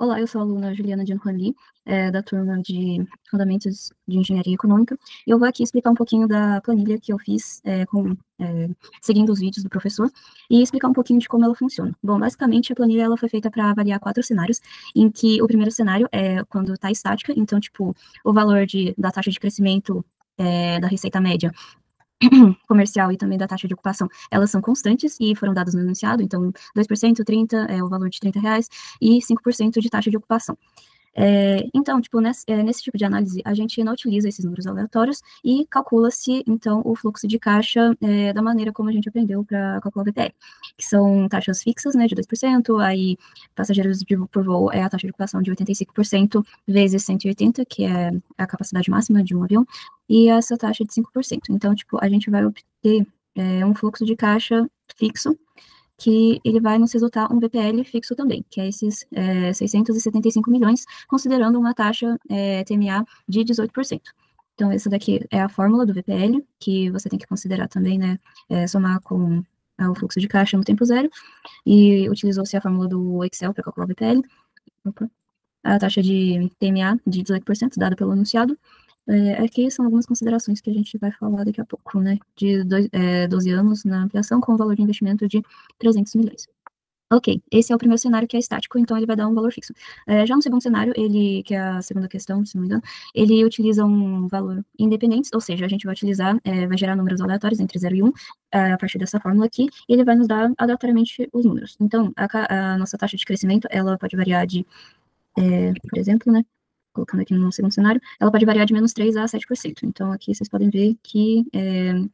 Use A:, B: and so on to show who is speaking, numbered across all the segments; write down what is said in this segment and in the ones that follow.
A: Olá, eu sou a aluna Juliana Giancolli, da turma de Fundamentos de Engenharia Econômica. Eu vou aqui explicar um pouquinho da planilha que eu fiz seguindo os vídeos do professor e explicar um pouquinho de como ela funciona. Bom, basicamente, a planilha ela foi feita para avaliar 4 cenários, em que o primeiro cenário é quando está estática, então, tipo, o valor da taxa de crescimento da receita média comercial e também da taxa de ocupação, elas são constantes e foram dadas no enunciado, então 2%, 30 é o valor de R$ 30 e 5% de taxa de ocupação. Então, tipo, nesse tipo de análise, a gente não utiliza esses números aleatórios e calcula-se, então, o fluxo de caixa da maneira como a gente aprendeu para calcular o VPL, que são taxas fixas, né, de 2%, aí passageiros por voo é a taxa de ocupação de 85% vezes 180, que é a capacidade máxima de um avião, e essa taxa de 5%. Então, tipo, a gente vai obter um fluxo de caixa fixo, que ele vai nos resultar um VPL fixo também, que é esses 675 milhões, considerando uma taxa TMA de 18%. Então, essa daqui é a fórmula do VPL, que você tem que considerar também, né, somar com o fluxo de caixa no tempo zero, e utilizou-se a fórmula do Excel para calcular o VPL. Opa. A taxa de TMA de 18%, dada pelo anunciado. Aqui são algumas considerações que a gente vai falar daqui a pouco, né? De 12 anos na ampliação com um valor de investimento de 300 milhões. Ok, esse é o primeiro cenário que é estático, então ele vai dar um valor fixo. Já no segundo cenário, que é a segunda questão, se não me engano, ele utiliza um valor independente, ou seja, a gente vai utilizar, vai gerar números aleatórios entre 0 e 1, a partir dessa fórmula aqui, e ele vai nos dar aleatoriamente os números. Então, a nossa taxa de crescimento, ela pode variar por exemplo, né, colocando aqui no segundo cenário, ela pode variar de menos 3 a 7%. Então, aqui vocês podem ver que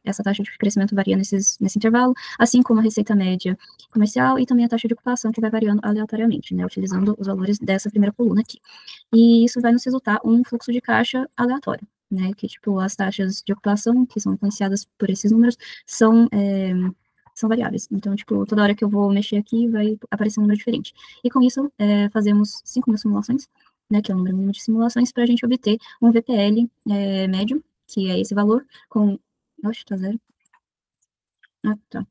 A: essa taxa de crescimento varia nesse intervalo, assim como a receita média comercial e também a taxa de ocupação, que vai variando aleatoriamente, né, utilizando os valores dessa primeira coluna aqui. E isso vai nos resultar um fluxo de caixa aleatório, né, que, tipo, as taxas de ocupação, que são influenciadas por esses números, são variáveis. Então, tipo, toda hora que eu vou mexer aqui, vai aparecer um número diferente. E com isso, fazemos 5.000 simulações, né, que é o número mínimo de simulações, para a gente obter um VPL médio, que é esse valor, com... Oxe, tá zero. Ah, tá.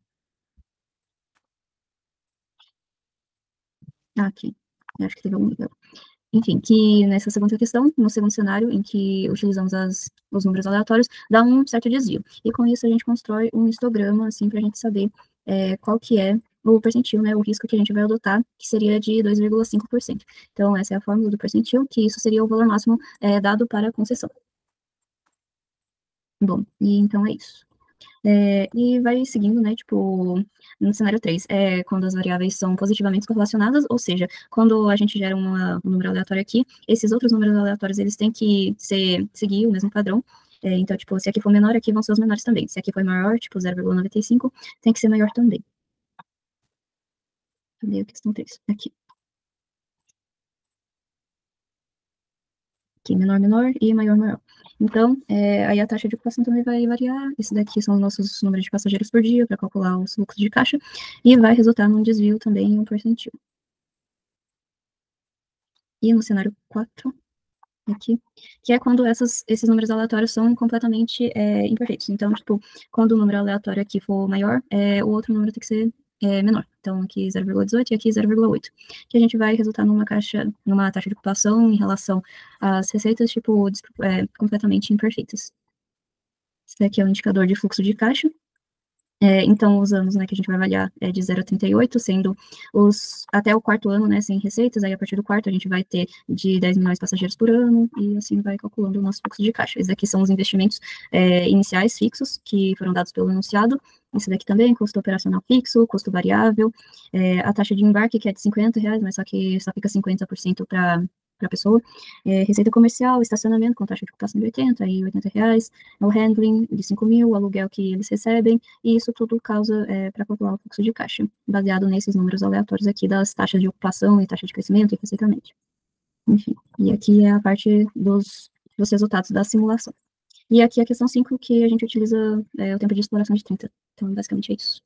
A: Aqui. Eu acho que teve algum erro. Enfim, que nessa segunda questão, no segundo cenário, em que utilizamos os números aleatórios, dá um certo desvio. E com isso a gente constrói um histograma, assim, para a gente saber qual que é o percentil, né, o risco que a gente vai adotar, que seria de 2,5%. Então, essa é a fórmula do percentil, que isso seria o valor máximo dado para a concessão. Bom, e então é isso. E vai seguindo, né, tipo, no cenário 3, quando as variáveis são positivamente correlacionadas, ou seja, quando a gente gera um número aleatório aqui, esses outros números aleatórios, eles têm que seguir o mesmo padrão. Então, tipo, se aqui for menor, aqui vão ser os menores também. Se aqui for maior, tipo, 0,95, tem que ser maior também. Cadê a questão 3? Aqui. Aqui, menor, menor e maior, maior. Então, aí a taxa de ocupação também vai variar. Esse daqui são os nossos números de passageiros por dia para calcular os fluxos de caixa e vai resultar num desvio também em um percentil. E no cenário 4, aqui, que é quando esses números aleatórios são completamente imperfeitos. Então, tipo, quando o número aleatório aqui for maior, o outro número tem que ser menor. Então, aqui 0,18 e aqui 0,8. Que a gente vai resultar numa taxa de ocupação em relação às receitas, tipo, completamente imperfeitas. Esse daqui é o indicador de fluxo de caixa. Então, os anos, né, que a gente vai avaliar é de 0 a 38, sendo até o quarto ano, né, sem receitas, aí a partir do quarto a gente vai ter de 10 milhões de passageiros por ano, e assim vai calculando o nosso fluxo de caixa. Esses aqui são os investimentos iniciais fixos, que foram dados pelo enunciado. Esse daqui também, custo operacional fixo, custo variável, a taxa de embarque, que é de R$ 50, mas só que só fica 50% para a pessoa, receita comercial, estacionamento com taxa de ocupação de 80 e R$ 80, o handling de 5.000, o aluguel que eles recebem, e isso tudo causa para calcular o fluxo de caixa, baseado nesses números aleatórios aqui das taxas de ocupação e taxa de crescimento e receita média. Enfim, e aqui é a parte dos resultados da simulação. E aqui a questão 5, que a gente utiliza o tempo de exploração de 30. Então, basicamente é isso.